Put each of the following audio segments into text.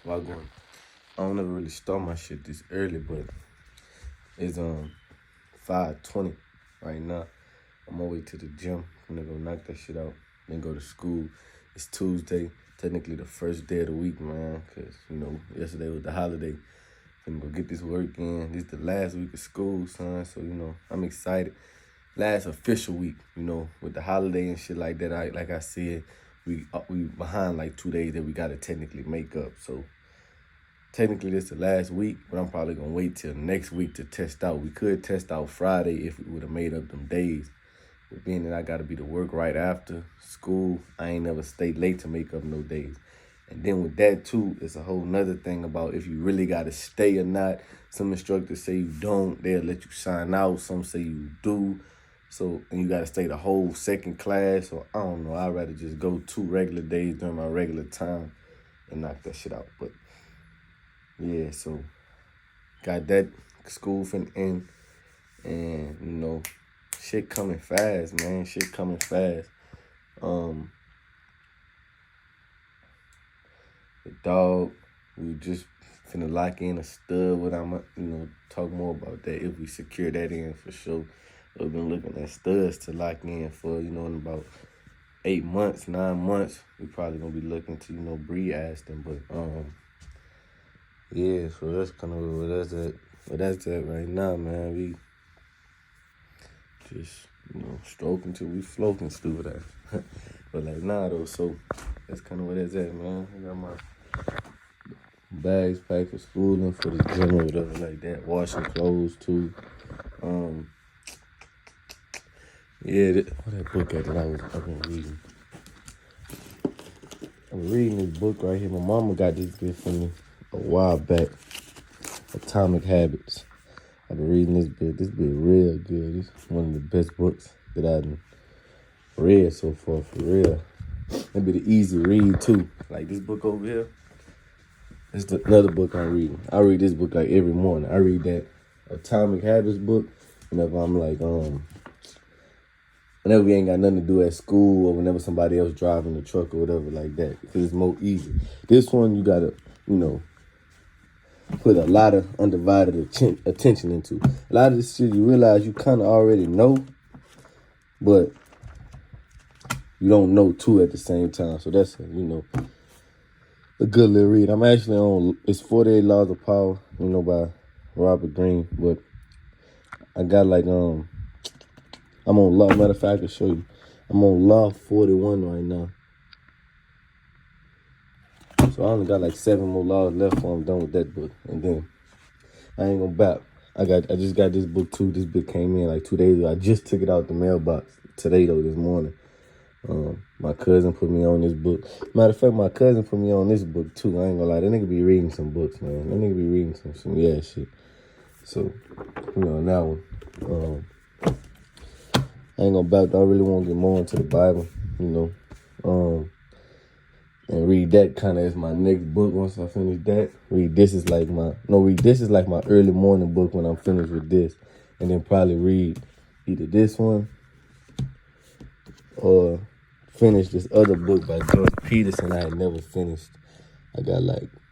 While going, I don't ever really start my shit this early, but it's 5:20 right now. I'm on my way to the gym. I'm gonna go knock that shit out, then go to school. It's Tuesday, technically the first day of the week, man, because, yesterday was the holiday. I'm gonna go get this work in. This is the last week of school, son, so, I'm excited. Last official week, with the holiday and shit like that. Like I said, we behind like 2 days that we gotta technically make up. So technically this the last week, but I'm probably gonna wait till next week to test out. We could test out Friday if we would have made up them days. But being that I gotta be to work right after school, I ain't never stayed late to make up no days. And then with that too, it's a whole nother thing about if you really gotta stay or not. Some instructors say you don't, they'll let you sign out. Some say you do. So, and you gotta stay the whole second class. So I don't know, I'd rather just go 2 regular days during my regular time and knock that shit out. But yeah, so got that school finna end, and shit coming fast, man. Shit coming fast. The dog, we just finna lock in a stud. What I'm, talk more about that if we secure that in for sure. We've been looking at studs to lock in for, in about 8 months, 9 months. We probably gonna be looking to, breed Aston, but yeah. So that's kind of what that's at. But that's that right now, man. We just, stroking till we floating, stupid ass. But like, nah, though, so that's kind of what that's at, man. I got my bags packed for school and for the gym or whatever like that. Washing clothes, too. Yeah, what that book at that I've been reading? I'm reading this book right here. My mama got this gift for me a while back. Atomic Habits. I've been reading this book. This book real good. This is one of the best books that I've read so far, for real. It'll be the easy read, too. Like this book over here. It's another book I'm reading. I read this book like every morning. I read that Atomic Habits book whenever I'm like, whenever we ain't got nothing to do at school or whenever somebody else driving the truck or whatever like that, because it's more easy. This one you gotta, put a lot of undivided attention into. A lot of this shit you realize you kind of already know, but you don't know too at the same time. So that's, a good little read. I'm actually on, it's 48 Laws of Power, by Robert Greene, but I got like, I'm on law. Matter of fact, I can show you. I'm on law 41 right now. So I only got like 7 more laws left before I'm done with that book. And then I ain't gonna back. I just got this book too. This book came in like 2 days ago. I just took it out the mailbox today though, this morning. My cousin put me on this book. Matter of fact, my cousin put me on this book too. I ain't gonna lie. That nigga be reading some books, man. That nigga be reading some yeah shit. So, that one. I ain't gonna back. I really want to get more into the Bible, and read that kind of as my next book once I finish that. Read this is like my early morning book when I'm finished with this, and then probably read either this one or finish this other book by Jordan Peterson I had never finished. I got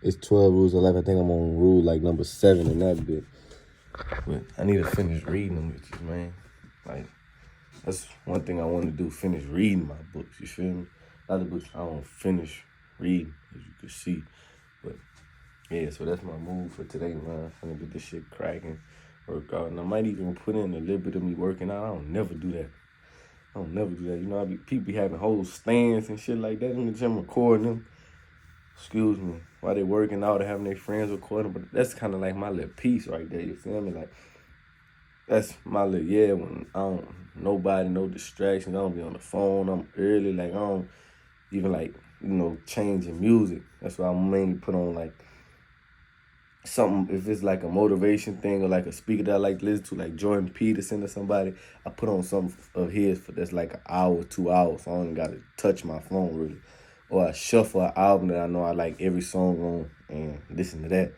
it's 12 Rules of Life. I think I'm on rule number 7 in that bit. But I need to finish reading them bitches, man. That's one thing I want to do, finish reading my books, you feel me? Other books I don't finish reading, as you can see. But yeah, so that's my move for today, man. I'm gonna get this shit cracking, work out. And I might even put in a little bit of me working out. I don't never do that. People be having whole stands and shit like that in the gym recording them. Excuse me, while they working out or having their friends recording. But that's kind of like my little piece right there, you feel me? That's my little, when I don't, nobody, no distractions. I don't be on the phone. I'm early. I don't even changing music. That's why I mainly put on something, if it's like a motivation thing or a speaker that I like to listen to, like Jordan Peterson or somebody, I put on something of his that's like an hour, 2 hours. So I don't got to touch my phone really. Or I shuffle an album that I know I like every song on and listen to that.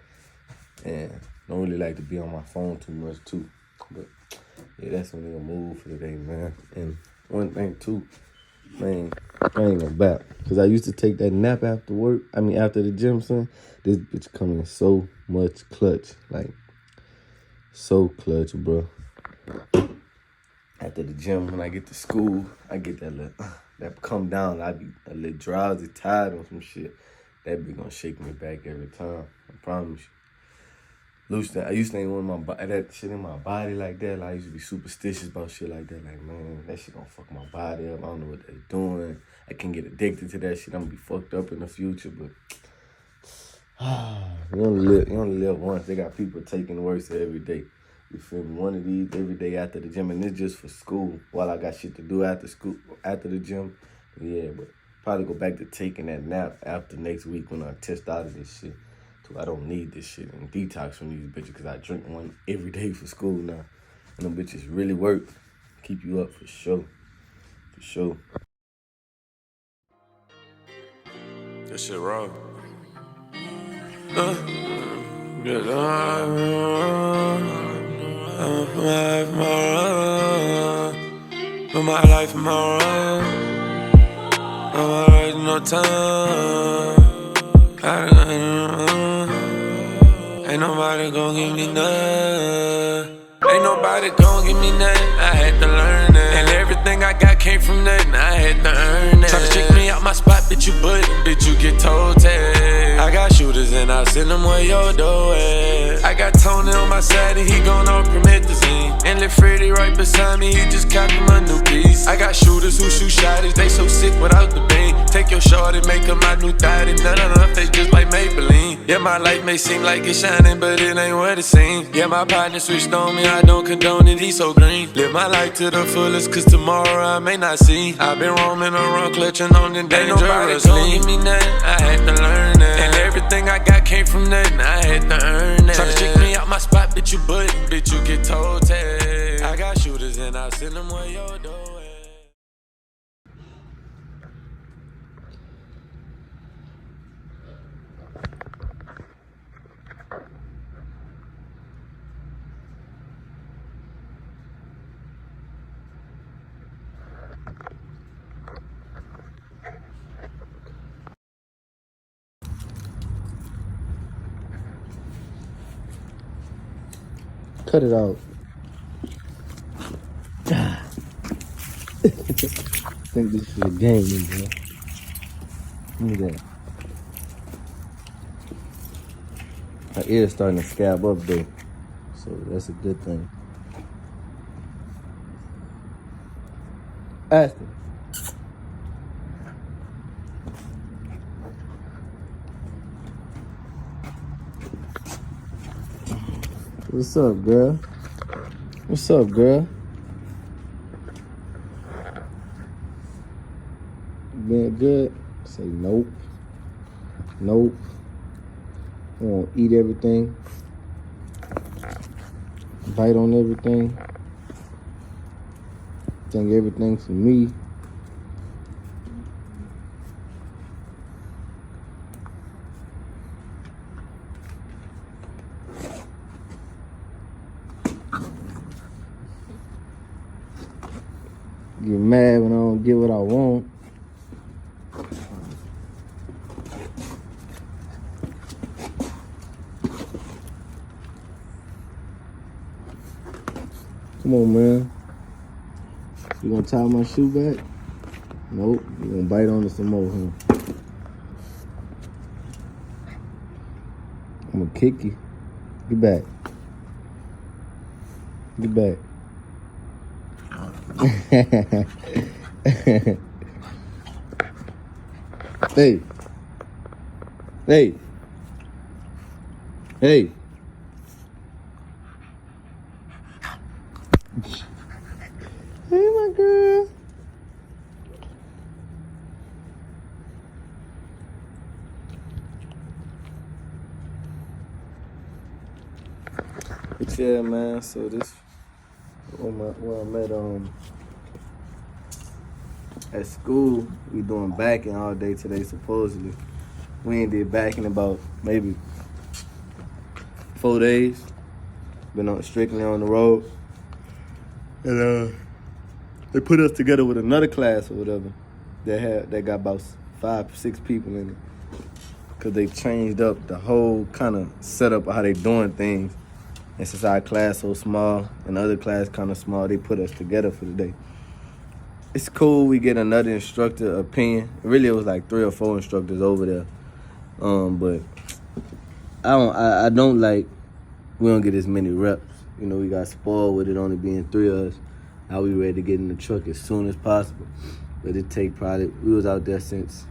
And don't really like to be on my phone too much too. But yeah, that's a nigga move for today, man. And one thing too, man, I ain't gonna bap. Cause I used to take that nap after work. I mean, after the gym, son. This bitch coming so much clutch. Like, so clutch, bro. After the gym, when I get to school, I get that little, that come down. I be a little drowsy, tired on some shit. That be gonna shake me back every time. I promise you. I used to ain't want that shit in my body like that. Like, I used to be superstitious about shit like that. Like, man, that shit gonna fuck my body up. I don't know what they're doing. I can get addicted to that shit. I'm gonna be fucked up in the future. But you only live once. They got people taking worse every day. You feel me? One of these every day after the gym, and it's just for school. While I got shit to do after school, after the gym, yeah. But probably go back to taking that nap after next week when I test out of this shit. So I don't need this shit and detox from these bitches because I drink one every day for school now. And them bitches really work. Keep you up for sure. For sure. That shit raw. Put my life in my run. No time. Ain't nobody gon' give me nothing. Ain't nobody gon' give me nothing. I had to learn it. And everything I got came from nothing. I had to earn it. Try to check me out my spot, bitch, you button, bitch, you get told tag. I got shooters and I send them where your door at. I got Tony on my side and he gon' off promethazine. And Lil Freddy right beside me, he just copped him a new piece. I got shooters who shoot shotties, they so sick without the beam. Take your shorty, make her my new thotty. None of them face just like Maybelline. Yeah, my life may seem like it's shining, but it ain't what it seems. Yeah, my partner switched on me, I don't condone it, he's so green. Live my life to the fullest, cause tomorrow I may not see. I've been roaming around, clutching on the dangerous. Ain't nobody gon' give me nothing, I had to learn it. And everything I got came from nothing, I had to earn it. Try to check me out my spot, bitch, you button, bitch, you get told tag. I got shooters and I send them where your door at. Cut it out. I think this is a game, bro. Look at that. My ear's starting to scab up though, so that's a good thing. Aston. What's up, girl? What's up, girl? Being good? Say nope. Nope. I want to eat everything. Bite on everything. Think everything's for me. Get mad when I don't get what I want. Come on, man. You gonna tie my shoe back? Nope. You gonna bite on it some more, huh? I'm gonna kick you. Get back. Get back. Hey. Hey. Hey. Hey, my girl. But yeah, man, so this where I'm at school, we doing backing all day today, supposedly. We ain't did backing about maybe 4 days. Been strictly on the road. And they put us together with another class or whatever. that got about 5, 6 people in it. Cause they changed up the whole kind of setup of how they doing things. And since our class so small and the other class kind of small, they put us together for the day. It's cool. We get another instructor opinion. Really, it was like 3 or 4 instructors over there. But I don't like. We don't get as many reps. You know, we got spoiled with it only being 3 of us. Now we ready to get in the truck as soon as possible. But it take probably. We was out there since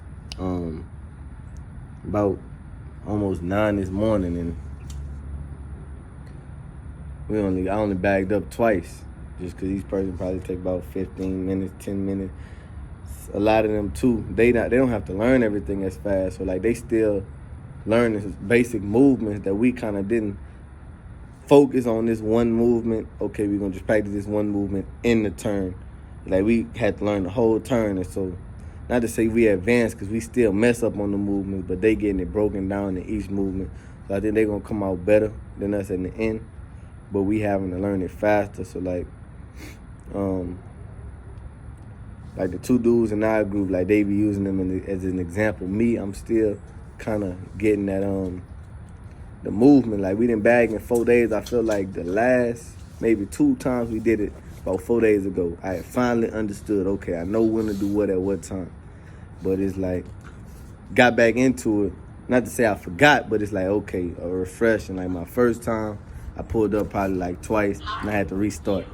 about almost 9 this morning, and I only bagged up twice, just because each person probably take about 15 minutes, 10 minutes. A lot of them too, they don't have to learn everything as fast, so like they still learn this basic movements that we kind of didn't focus on this one movement. Okay, we're gonna just practice this one movement in the turn. Like we had to learn the whole turn, and so not to say we advanced, because we still mess up on the movements, but they getting it broken down in each movement. So I think they're gonna come out better than us in the end. But we having to learn it faster. So like the 2 dudes in our group, like they be using them as an example. Me, I'm still kind of getting that the movement. Like we didn't bag in 4 days. I feel like the last maybe 2 times we did it about 4 days ago, I had finally understood. Okay, I know when to do what at what time. But it's like got back into it. Not to say I forgot, but it's like okay, a refresh. And like my first time, I pulled up probably like twice, and I had to restart.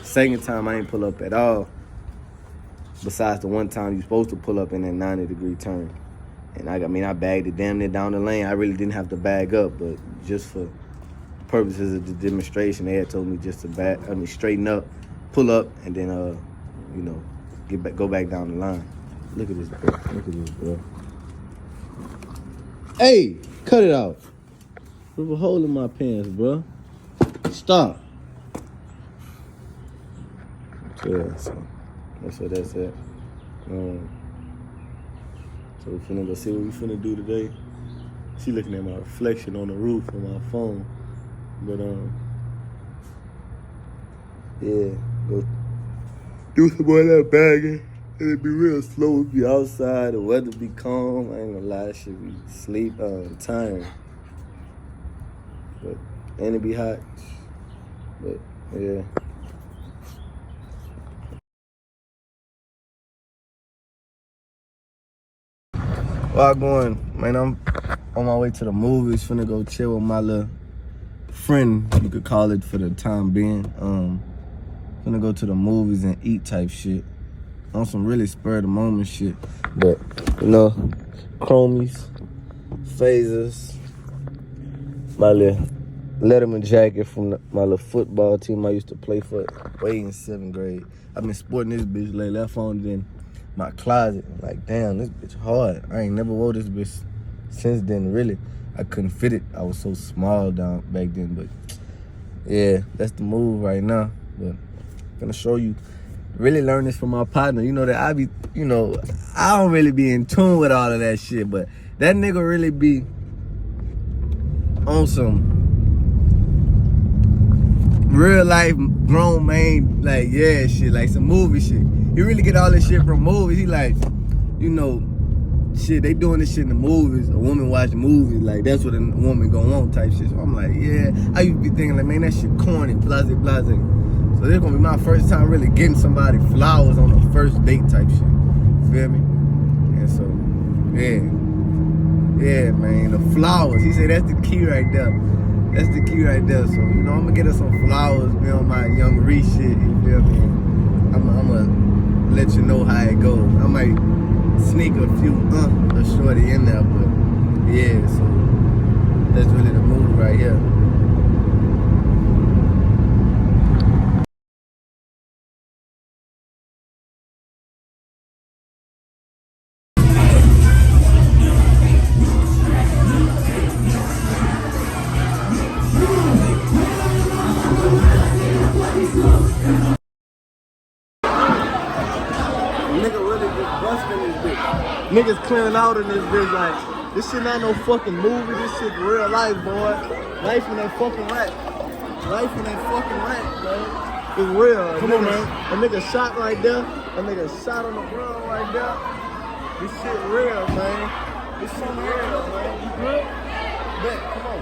Second time, I didn't pull up at all. Besides the one time you're supposed to pull up in that 90-degree turn. And I bagged it damn near down the lane. I really didn't have to bag up, but just for purposes of the demonstration, they had told me just to straighten up, pull up, and then go back down the line. Look at this, bro. Look at this, bro. Hey, cut it out. There's a hole in my pants, bro. Stop. Yeah, so that's what that's at. So we finna go see what we finna do today. She looking at my reflection on the roof of my phone. But yeah, go do some more of that bagging. It'll be real slow. It'll be outside. The weather be calm. I ain't gonna lie, shit be tired. And it be hot. But yeah. Well, I'm going, man. I'm on my way to the movies. Finna go chill with my little friend, you could call it for the time being. Finna go to the movies and eat type shit. On some really spur of the moment shit. But, chromies, phasers, my little Letterman jacket from my little football team I used to play for way in 7th grade. I've been sporting this bitch lately. I found it in my closet. Like, damn, this bitch hard. I ain't never wore this bitch since then, really. I couldn't fit it. I was so small down back then. But, yeah, that's the move right now. But I'm gonna show you. Really learn this from my partner. You know that I don't really be in tune with all of that shit. But that nigga really be on some real life grown man, like, yeah, shit, like some movie shit. He really get all this shit from movies. He like, shit, they doing this shit in the movies. A woman watching movies, like, that's what a woman gonna want type shit. So I'm like, yeah. I used to be thinking, like, man, that shit corny, blase. So this gonna be my first time really getting somebody flowers on a first date type shit. Feel me? And so, yeah, man, the flowers. He said that's the key right there. That's the key right there. So, I'm gonna get her some flowers, be on my Young Reese shit, you feel me? I'm gonna let you know how it goes. I might sneak a few a shorty in there, but yeah, so that's really the move right here. Niggas clearing out in this bitch like, this shit not no fucking movie, this shit real life, boy. Life in that fucking rat. Life in that fucking rat, man. It's real. Come on, man. A nigga shot right there. A nigga shot on the ground right there. This shit real, man. This shit real, man. You good? Bet, come on.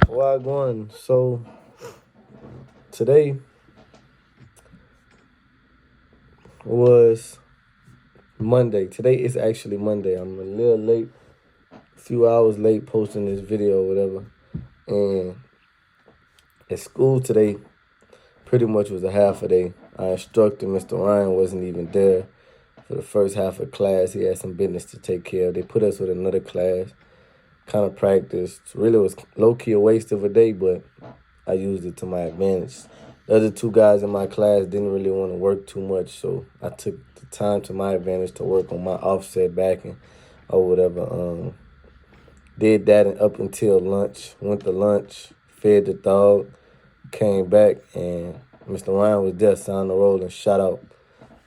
Where I going? So today was Monday. Today is actually Monday. I'm a little late, a few hours late posting this video or whatever. And at school today pretty much was a half a day. Our instructor, Mr. Ryan, wasn't even there for the first half of class. He had some business to take care of. They put us with another class, kind of practiced. Really was low-key a waste of a day, but I used it to my advantage. The other two guys in my class didn't really want to work too much, so I took the time to my advantage to work on my offset backing or whatever. Did that up until lunch. Went to lunch, fed the dog, came back, and Mr. Ryan was there, signed the roll and shot out.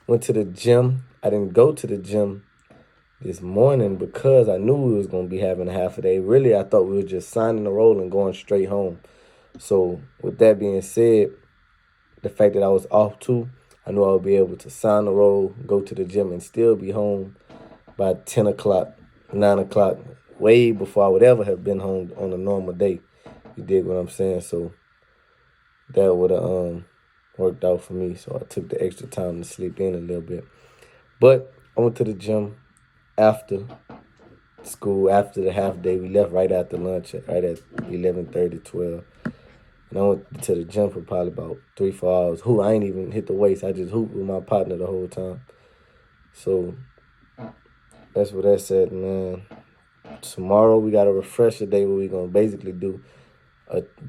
Went to the gym. I didn't go to the gym this morning because I knew we was going to be having a half a day. Really, I thought we were just signing the roll and going straight home. So with that being said, the fact that I was off too, I knew I would be able to sign the roll, go to the gym, and still be home by 10 o'clock, 9 o'clock, way before I would ever have been home on a normal day. You dig what I'm saying? So that would have worked out for me. So I took the extra time to sleep in a little bit. But I went to the gym after school, after the half day. We left right after lunch, right at 11:30, 12. And I went to the gym for probably about 3-4 hours. I ain't even hit the weights. I just hooped with my partner the whole time. So that's what that said, man. Tomorrow we got a refresher day where we're going to basically do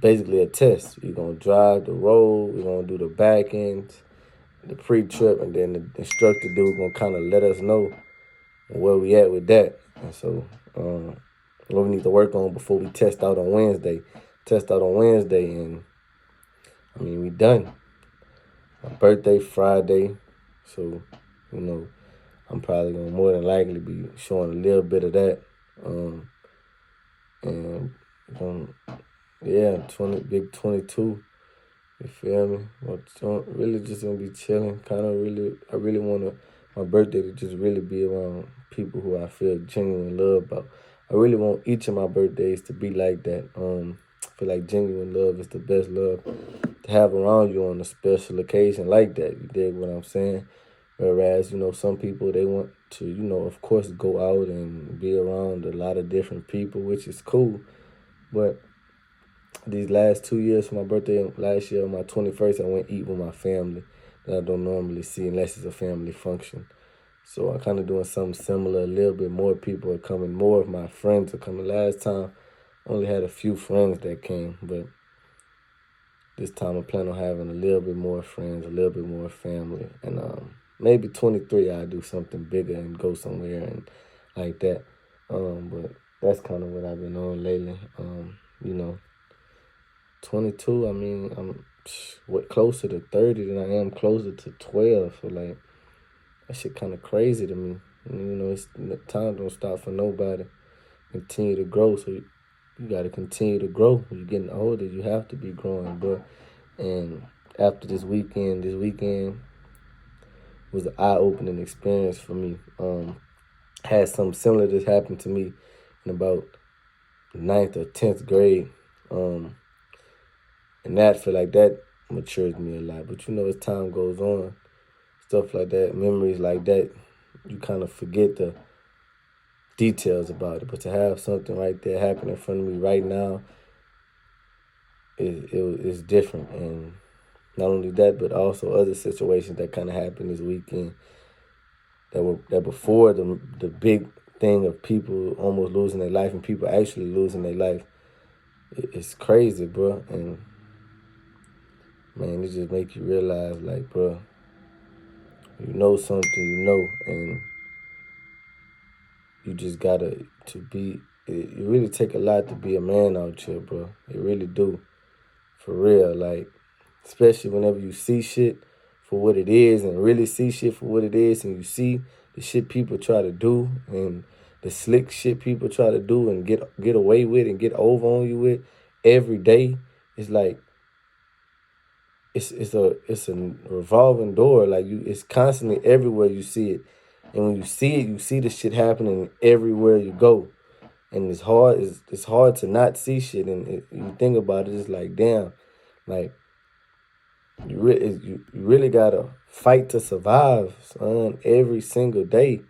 basically a test. We're going to drive the road. We're going to do the back end, the pre-trip, and then the instructor dude going to kind of let us know where we at with that. And so what we need to work on before we test out on Wednesday. And I mean, we done. My birthday Friday, so, you know, I'm probably going to more than likely be showing a little bit of that. Yeah, big 22, you feel me? Really just going to be chilling. I really want my birthday to just really be around people who I feel genuine love about. I really want each of my birthdays to be like that. I feel like genuine love is the best love to have around you on a special occasion like that. You dig what I'm saying? Whereas, you know, some people, they want to, you know, of course, go out and be around a lot of different people, which is cool. But these last 2 years for my birthday, last year on my 21st, I went eat with my family that I don't normally see unless it's a family function. So I'm kind of doing something similar. A little bit more people are coming. More of my friends are coming. Last time, I only had a few friends that came, but this time I plan on having a little bit more friends, a little bit more family. And maybe 23, I'll do something bigger and go somewhere and like that. But that's kind of what I've been on lately. You know, 22, I mean, I'm closer to 30 than I am closer to 12. So, like, that shit kind of crazy to me. And, you know, time don't stop for nobody. Continue to grow. So you got to continue to grow. When you're getting older, you have to be growing, bro. And after this weekend was an eye-opening experience for me. Had something similar to this happen to me in about 9th or 10th grade. And that, I feel like that matures me a lot. But, you know, as time goes on, stuff like that, memories like that, you kind of forget the details about it. But to have something right there happen in front of me right now, is different. And not only that, but also other situations that kind of happened this weekend that before the big thing of people almost losing their life and people actually losing their life. It's crazy, bro. And man, it just make you realize, like, bro, you know something, you know, and you just gotta you really take a lot to be a man out here, bro. It really do. For real, like, especially whenever you see shit for what it is and really see shit for what it is, and you see the shit people try to do and the slick shit people try to do and get away with and get over on you with every day. It's like, it's a revolving door. Like it's constantly everywhere you see it, and when you see it, you see the shit happening everywhere you go, and it's hard to not see shit. And you think about it, it's like damn, like you really gotta fight to survive, son. Every single day,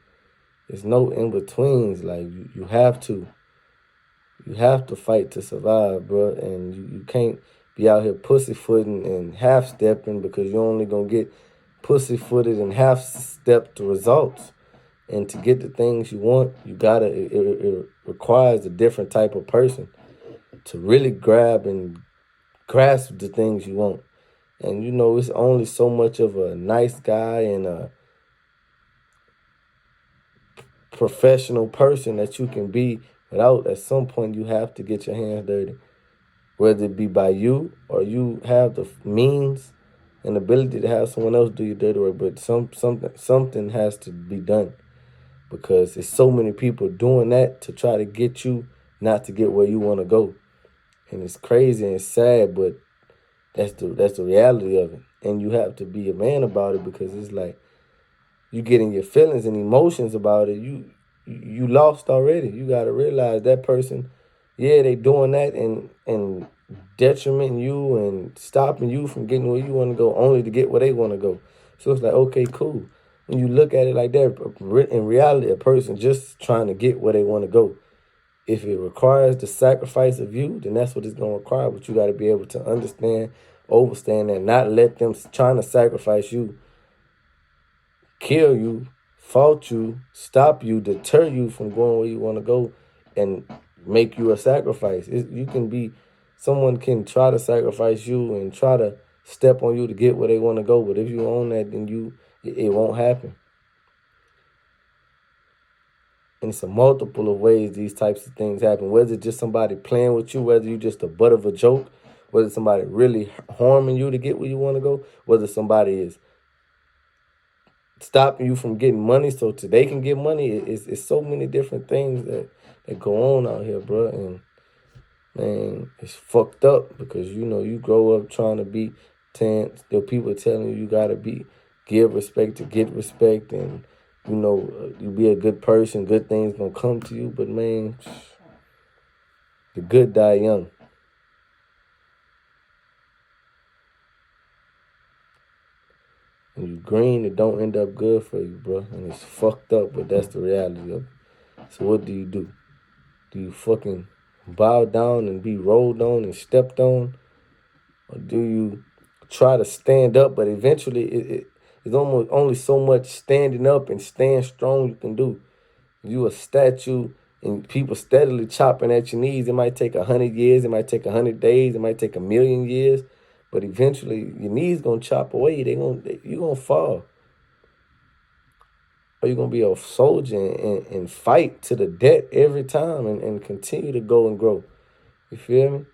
there's no in betweens. Like you have to. You have to fight to survive, bro, and you can't be out here pussyfooting and half-stepping because you're only going to get pussyfooted and half-stepped results. And to get the things you want, it requires a different type of person to really grab and grasp the things you want. And, you know, it's only so much of a nice guy and a professional person that you can be without, at some point, you have to get your hands dirty. Whether it be by you or you have the means and ability to have someone else do your dirty work, but something has to be done because there's so many people doing that to try to get you not to get where you want to go, and it's crazy and sad, but that's the reality of it, and you have to be a man about it because it's like you getting your feelings and emotions about it. You lost already. You got to realize that person. Yeah, they doing that and detrimenting you and stopping you from getting where you want to go only to get where they want to go. So it's like, okay, cool. When you look at it like that, in reality, a person just trying to get where they want to go. If it requires the sacrifice of you, then that's what it's going to require. But you got to be able to understand, overstand, and not let them trying to sacrifice you kill you, fault you, stop you, deter you from going where you want to go, and make you a sacrifice. Someone can try to sacrifice you and try to step on you to get where they want to go, but if you own that, then it won't happen. And it's a multiple of ways these types of things happen. Whether it's just somebody playing with you, whether you're just a butt of a joke, whether somebody really harming you to get where you want to go, whether somebody is stopping you from getting money so they can get money. It's so many different things that go on out here, bro. And man, it's fucked up because you grow up trying to be there people telling you gotta give respect to get respect, and you be a good person, good things gonna come to you. But man, the good die young. And you green, it don't end up good for you, bro. And it's fucked up, but that's the reality of it. So what do? Do you fucking bow down and be rolled on and stepped on? Or do you try to stand up, but eventually it's almost only so much standing up and staying strong you can do. If you a statue and people steadily chopping at your knees, it might take 100 years, it might take 100 days, it might take 1,000,000 years. But eventually, your knees gonna chop away. You gonna fall, or you gonna be a soldier and fight to the death every time and continue to go and grow. You feel me?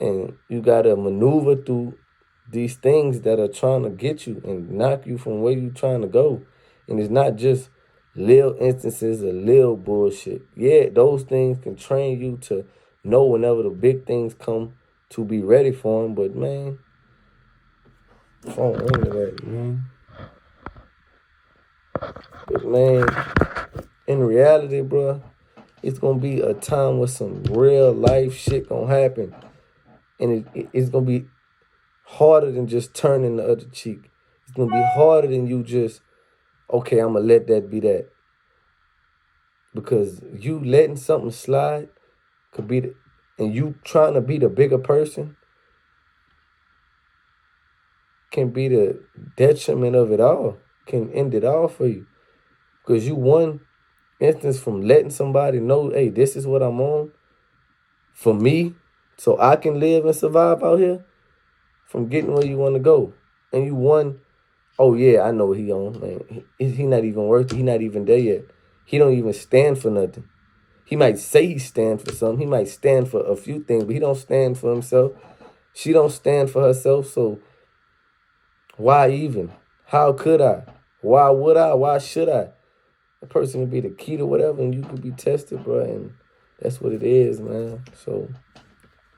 And you gotta maneuver through these things that are trying to get you and knock you from where you trying to go. And it's not just little instances of little bullshit. Yeah, those things can train you to know whenever the big things come to be ready for them. But man, phone into that, man. But man, in reality, bro, it's gonna be a time where some real life shit gonna happen, and it's gonna be harder than just turning the other cheek. It's gonna be harder than you just, okay, I'm gonna let that be that, because you letting something slide could be and you trying to be the bigger person can be the detriment of it all, can end it all for you. Because you one instance from letting somebody know, hey, this is what I'm on for me, so I can live and survive out here, from getting where you want to go. And you one, oh yeah, I know what he on, man. He not even worth it. He not even there yet. He don't even stand for nothing. He might say he stand for something. He might stand for a few things, but he don't stand for himself. She don't stand for herself, so why even? How could I? Why would I? Why should I? The person could be the key to whatever, and you could be tested, bro, and that's what it is, man. So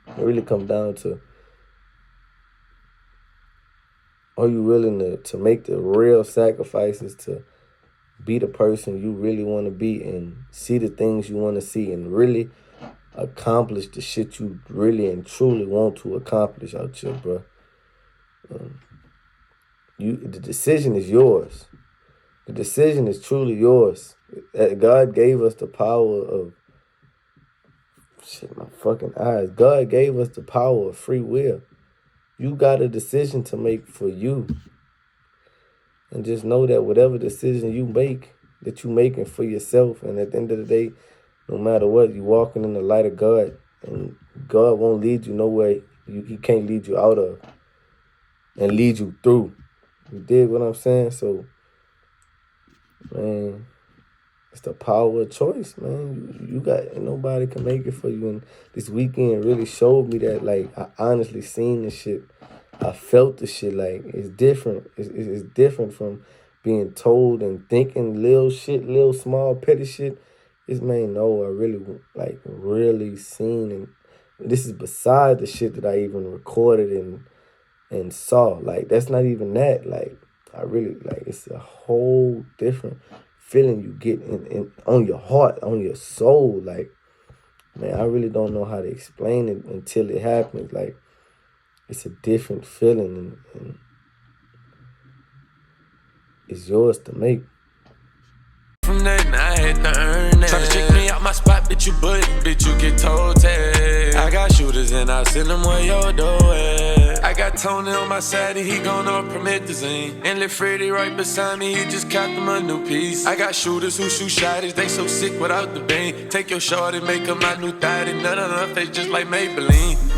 it really comes down to Are you willing to make the real sacrifices to be the person you really want to be and see the things you want to see and really accomplish the shit you really and truly want to accomplish out here, bro? The decision is yours. The decision is truly yours. God gave us the power of my fucking eyes. God gave us the power of free will. You got a decision to make for you. And just know that whatever decision you make, that you making for yourself. And at the end of the day, no matter what, you walking in the light of God. And God won't lead you nowhere He can't lead you out of and lead you through. You dig what I'm saying? So, man, it's the power of choice, man. You got, nobody can make it for you. And this weekend really showed me that, like, I honestly seen the shit. I felt the shit. Like, it's different. It's different from being told and thinking little small petty shit. It's, man, no, I really seen. And this is beside the shit that I even recorded and saw. Like, that's not even that. Like, I really, like, it's a whole different feeling you get in on your heart, on your soul. Like, man, I really don't know how to explain it until it happens. Like, it's a different feeling, and it's yours to make. From nothing, I had to earn it. Tryna check me out my spot, bitch, you button, bitch, you get told tag. I got shooters and I send them where your door at. I got Tony on my side and he gonna permit the zine. And Lil Freddy right beside me, he just caught them a new piece. I got shooters who shoot shotties, they so sick without the beam. Take your short and make them my new thotty. None of them face just like Maybelline.